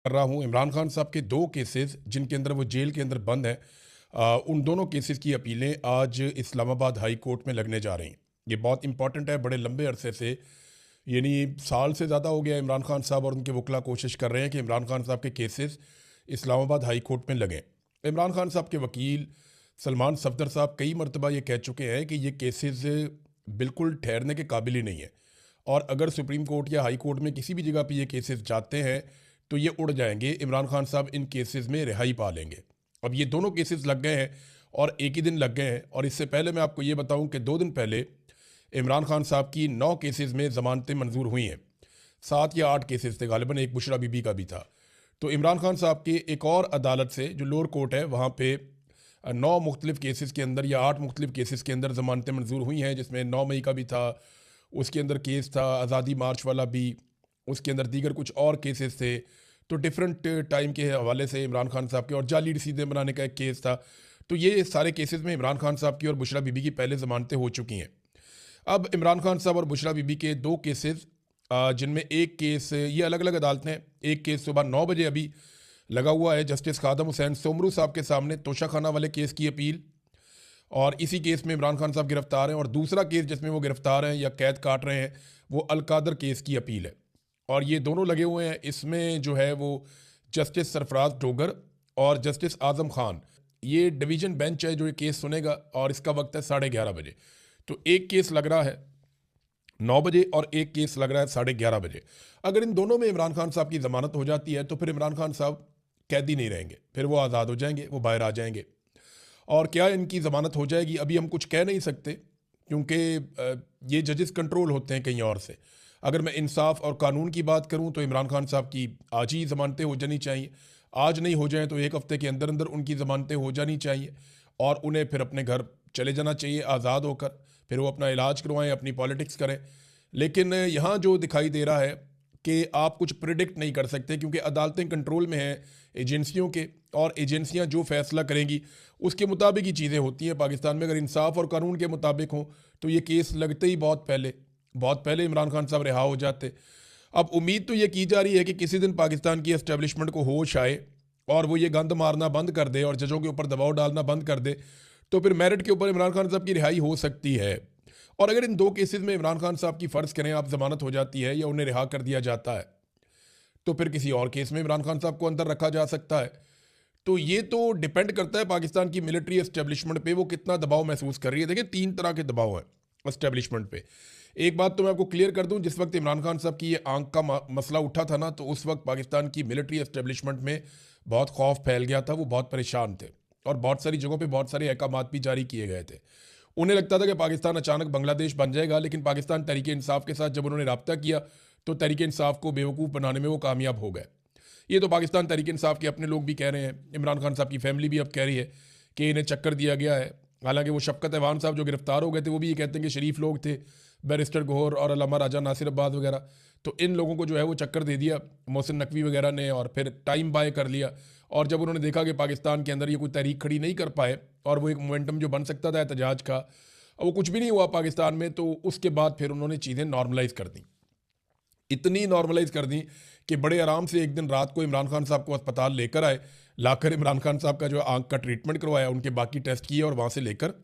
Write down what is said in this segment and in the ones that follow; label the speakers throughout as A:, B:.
A: कर रहा हूँ इमरान खान साहब के 2 केसेस जिनके अंदर वो जेल के अंदर बंद हैं। उन दोनों केसेस की अपीलें आज इस्लामाबाद हाई कोर्ट में लगने जा रही हैं। ये बहुत इंपॉर्टेंट है। बड़े लंबे अरसे से, यानी साल से ज़्यादा हो गया, इमरान खान साहब और उनके वकला कोशिश कर रहे हैं कि इमरान खान साहब के केसेस इस्लामाबाद हाई कोर्ट में लगें। इमरान खान साहब के वकील सलमान सफदर साहब कई मरतबा ये कह चुके हैं कि ये केसेस बिल्कुल ठहरने के काबिल ही नहीं है, और अगर सुप्रीम कोर्ट या हाई कोर्ट में किसी भी जगह पे ये केसेस जाते हैं तो ये उड़ जाएंगे। इमरान खान साहब इन केसेस में रिहाई पा लेंगे। अब ये दोनों केसेस लग गए हैं और एक ही दिन लग गए हैं। और इससे पहले मैं आपको ये बताऊं कि 2 दिन पहले इमरान खान साहब की 9 केसेस में ज़मानतें मंजूर हुई हैं। 7 या 8 केसेस थे गालिबन, एक बुशरा बीबी का भी था। तो इमरान खान साहब के एक और अदालत से, जो लोअर कोर्ट है, वहाँ पे 9 मुख्तलिफ केसेस के अंदर या 8 मुख्तलिफ केसेस के अंदर ज़मानतें मंजूर हुई हैं, जिसमें 9 मई का भी था, उसके अंदर केस था आज़ादी मार्च वाला भी, उसके अंदर दीगर कुछ और केसेस थे। तो डिफरेंट टाइम के हवाले से इमरान खान साहब के, और जाली रसीदें बनाने का एक केस था। तो ये सारे केसेस में इमरान खान साहब की और बुशरा बीबी की पहले ज़मानतें हो चुकी हैं। अब इमरान खान साहब और बुशरा बीबी के 2 केसेस, जिनमें एक केस, ये अलग अलग अदालतें हैं। एक केस सुबह 9 बजे अभी लगा हुआ है जस्टिस खादम हुसैन सोमरू साहब के सामने, तोशा खाना वाले केस की अपील, और इसी केस में इमरान खान साहब गिरफ्तार हैं। और दूसरा केस जिसमें वो गिरफ्तार हैं या कैद काट रहे हैं, वो अलकादर केस की अपील है। और ये दोनों लगे हुए हैं। इसमें जो है वो जस्टिस सरफराज डोगर और जस्टिस आजम खान, ये डिवीज़न बेंच है जो ये केस सुनेगा, और इसका वक्त है 11:30 बजे। तो एक केस लग रहा है 9 बजे और एक केस लग रहा है 11:30 बजे। अगर इन दोनों में इमरान खान साहब की ज़मानत हो जाती है तो फिर इमरान खान साहब कैदी नहीं रहेंगे, फिर वो आज़ाद हो जाएंगे, वो बाहर आ जाएंगे। और क्या इनकी ज़मानत हो जाएगी, अभी हम कुछ कह नहीं सकते, क्योंकि ये जजेस कंट्रोल होते हैं कहीं और से। अगर मैं इंसाफ और कानून की बात करूं तो इमरान खान साहब की आज ही ज़मानतें हो जानी चाहिए। आज नहीं हो जाएं तो एक हफ़्ते के अंदर अंदर उनकी ज़मानतें हो जानी चाहिए, और उन्हें फिर अपने घर चले जाना चाहिए आज़ाद होकर। फिर वो अपना इलाज करवाएं, अपनी पॉलिटिक्स करें। लेकिन यहाँ जो दिखाई दे रहा है कि आप कुछ प्रिडिक्ट नहीं कर सकते, क्योंकि अदालतें कंट्रोल में हैं एजेंसियों के, और एजेंसियां जो फैसला करेंगी उसके मुताबिक ही चीज़ें होती हैं पाकिस्तान में। अगर इंसाफ और कानून के मुताबिक हो तो ये केस लगते ही बहुत पहले इमरान खान साहब रिहा हो जाते। अब उम्मीद तो ये की जा रही है कि किसी दिन पाकिस्तान की एस्टेब्लिशमेंट को होश आए और वो ये गंद मारना बंद कर दे और जजों के ऊपर दबाव डालना बंद कर दे, तो फिर मेरिट के ऊपर इमरान खान साहब की रिहाई हो सकती है। और अगर इन 2 केसेस में इमरान खान साहब की फ़र्ज़ करें आप ज़मानत हो जाती है या उन्हें रिहा कर दिया जाता है, तो फिर किसी और केस में इमरान खान साहब को अंदर रखा जा सकता है। तो ये तो डिपेंड करता है पाकिस्तान की मिलिट्री एस्टेब्लिशमेंट पे, वो कितना दबाव महसूस कर रही है। देखिए 3 तरह के दबाव हैं एस्टेब्लिशमेंट पे। एक बात तो मैं आपको क्लियर कर दूं, जिस वक्त इमरान खान साहब की ये आंख का मसला उठा था ना, तो उस वक्त पाकिस्तान की मिलिट्री एस्टेब्लिशमेंट में बहुत खौफ फैल गया था। वो बहुत परेशान थे और बहुत सारी जगहों पे बहुत सारे अहकामात भी जारी किए गए थे। उन्हें लगता था कि पाकिस्तान अचानक बांग्लादेश बन जाएगा, लेकिन पाकिस्तान तहरीक इंसाफ के साथ जब उन्होंने रब्ता किया तो तहरीक इंसाफ को बेवकूफ़ बनाने में वो कामयाब हो गए। ये तो पाकिस्तान तहरीक इंसाफ के अपने लोग भी कह रहे हैं, इमरान खान साहब की फैमिली भी अब कह रही है कि इन्हें चक्कर दिया गया है। हालांकि वो शफकत ऐवान साहब जो गिरफ्तार हो गए थे, वो भी ये कहते हैं कि शरीफ लोग थे, बैरिस्टर गौहर और अल्लामा राजा नासिर अब्बास वगैरह। तो इन लोगों को जो है वो चक्कर दे दिया मोहसिन नकवी वगैरह ने, और फिर टाइम बाय कर लिया। और जब उन्होंने देखा कि पाकिस्तान के अंदर ये कोई तहरीक खड़ी नहीं कर पाए और वो एक मोमेंटम जो बन सकता था एहतजाज का, वो कुछ भी नहीं हुआ पाकिस्तान में, तो उसके बाद फिर उन्होंने चीज़ें नॉर्मलाइज कर दी। इतनी नॉर्मलाइज कर दी कि बड़े आराम से एक दिन रात को इमरान खान साहब को अस्पताल लेकर आए, लाकर इमरान खान साहब का जो आंख का ट्रीटमेंट करवाया, उनके बाकी टेस्ट किए और वहाँ से लेकर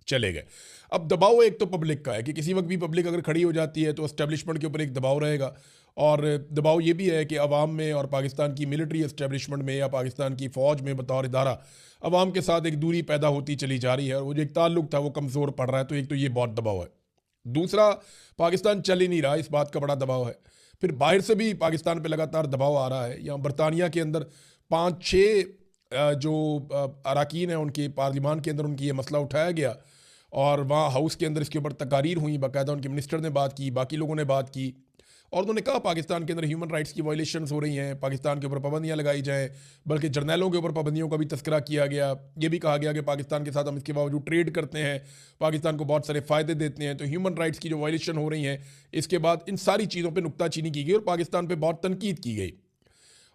A: चले गए। अब दबाव एक तो पब्लिक का है कि किसी वक्त भी पब्लिक अगर खड़ी हो जाती है तो एस्टेब्लिशमेंट के ऊपर एक दबाव रहेगा। और दबाव ये भी है कि अवाम में और पाकिस्तान की मिलिट्री एस्टेब्लिशमेंट में या पाकिस्तान की फ़ौज में बतौर इदारा अवाम के साथ एक दूरी पैदा होती चली जा रही है, और वो जो एक ताल्लुक था वो कमज़ोर पड़ रहा है। तो एक तो ये बहुत दबाव है। दूसरा, पाकिस्तान चल ही नहीं रहा, इस बात का बड़ा दबाव है। फिर बाहर से भी पाकिस्तान पे लगातार दबाव आ रहा है। यहाँ बरतानिया के अंदर 5-6 जो अरकान हैं उनके पार्लिमान के अंदर उनकी ये मसला उठाया गया, और वहाँ हाउस के अंदर इसके ऊपर तकारीर हुई, बाकायदा उनके मिनिस्टर ने बात की, बाकी लोगों ने बात की, और उन्होंने कहा पाकिस्तान के अंदर ह्यूमन राइट्स की वायलेशंस हो रही हैं, पाकिस्तान के ऊपर पाबंदियां लगाई जाएं। बल्कि जर्नैलों के ऊपर पाबंदियों का भी तस्करा किया गया। ये भी कहा गया कि पाकिस्तान के साथ हम इसके बावजूद ट्रेड करते हैं, पाकिस्तान को बहुत सारे फ़ायदे देते हैं। तो ह्यूमन राइट्स की जो वायलेशन हो रही हैं, इसके बाद इन सारी चीज़ों पर नुक्ताचीनी की गई और पाकिस्तान पर बहुत तनकीद की गई।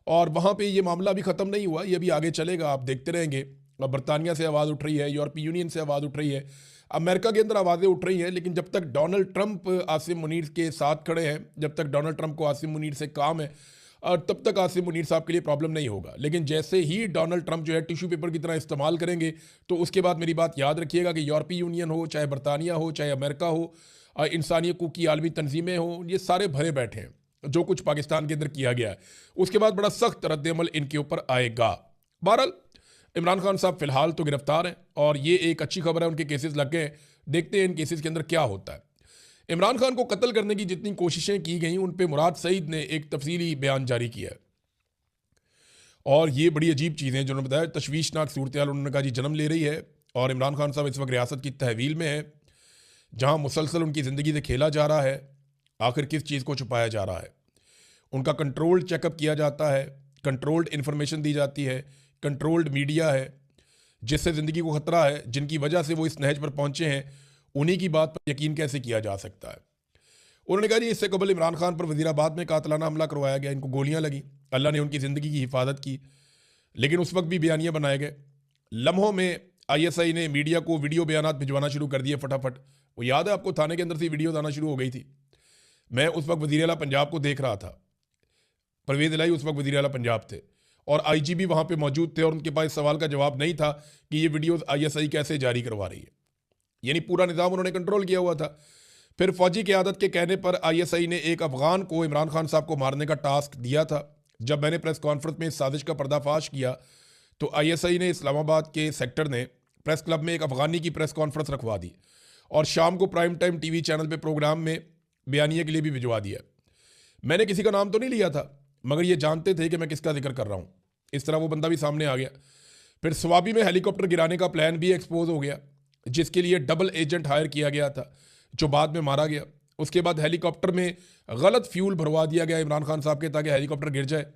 A: और वहाँ पे ये मामला अभी ख़त्म नहीं हुआ, ये अभी आगे चलेगा, आप देखते रहेंगे। अब बरतानिया से आवाज़ उठ रही है, यूरोपीय यूनियन से आवाज़ उठ रही है, अमेरिका के अंदर आवाज़ें उठ रही हैं। लेकिन जब तक डोनाल्ड ट्रंप आसिम मुनीर के साथ खड़े हैं, जब तक डोनाल्ड ट्रंप को आसिम मुनीर से काम है, तब तक आसिम मुनीर साहब के लिए प्रॉब्लम नहीं होगा। लेकिन जैसे ही डोनाल्ड ट्रंप जो है टिश्यू पेपर की तरह इस्तेमाल करेंगे, तो उसके बाद मेरी बात याद रखिएगा कि यूरोपीय यूनियन हो, चाहे बरतानिया हो, चाहे अमेरिका हो, इंसानी हकूक़ की आलमी तंजीमें हों, ये सारे भरे बैठे हैं जो कुछ पाकिस्तान के अंदर किया गया है। उसके बाद बड़ा सख्त रद्द-ए-अमल इनके ऊपर आएगा। बहरहाल इमरान खान साहब फिलहाल तो गिरफ्तार हैं और ये एक अच्छी खबर है, उनके केसेस लग गए हैं। देखते हैं इन केसेस के अंदर क्या होता है। इमरान खान को कत्ल करने की जितनी कोशिशें की गई उन पे मुराद सईद ने एक तफसीली बयान जारी किया है और ये बड़ी अजीब चीज़ें जो उन्होंने बताया, तशवीशनाक सूरत हाल उन्होंने कहा जी जन्म ले रही है और इमरान खान साहब इस वक्त रियासत की तहवील में है जहाँ मुसलसल उनकी ज़िंदगी से खेला जा रहा है। आखिर किस चीज़ को छुपाया जा रहा है? उनका कंट्रोल्ड चेकअप किया जाता है, कंट्रोल्ड इन्फॉर्मेशन दी जाती है, कंट्रोल्ड मीडिया है जिससे ज़िंदगी को ख़तरा है, जिनकी वजह से वो इस नहज पर पहुँचे हैं, उन्हीं की बात पर यकीन कैसे किया जा सकता है? उन्होंने कहा जी इससे कबल इमरान खान पर वज़ीराबाद में कातलाना हमला करवाया गया, इनको गोलियां लगी, अल्लाह ने उनकी ज़िंदगी की हिफाजत की, लेकिन उस वक्त भी बयानियाँ बनाए गए। लम्हों में ISI ने मीडिया को वीडियो बयानात भिजवाना शुरू कर दिए फटाफट। वो याद है आपको, थाने के अंदर से वीडियोज़ आना शुरू हो गई थी। मैं उस वक्त वज़ीर आला पंजाब को देख रहा था, परवेज़ इलाही उस वक्त वज़ीर आला पंजाब थे और IGP वहाँ पर मौजूद थे और उनके पास सवाल का जवाब नहीं था कि ये वीडियोज़ ISI कैसे जारी करवा रही है। यानी पूरा निज़ाम उन्होंने कंट्रोल किया हुआ था। फिर फौजी क़यादत के कहने पर ISI ने एक अफ़गान को इमरान खान साहब को मारने का टास्क दिया था। जब मैंने प्रेस कॉन्फ्रेंस में इस साजिश का पर्दाफाश किया तो ISI ने इस्लामाबाद के सेक्टर ने प्रेस क्लब में एक अफ़गानी की प्रेस कॉन्फ्रेंस रखवा दी और शाम को प्राइम टाइम TV चैनल पे प्रोग्राम में बयानिए के लिए भी भिजवा दिया। मैंने किसी का नाम तो नहीं लिया था, मगर ये जानते थे कि मैं किसका जिक्र कर रहा हूँ। इस तरह वो बंदा भी सामने आ गया। फिर स्वाबी में हेलीकॉप्टर गिराने का प्लान भी एक्सपोज हो गया, जिसके लिए डबल एजेंट हायर किया गया था, जो बाद में मारा गया। उसके बाद हेलीकॉप्टर में गलत फ्यूल भरवा दिया गया इमरान खान साहब के ताकि हेलीकॉप्टर गिर जाए।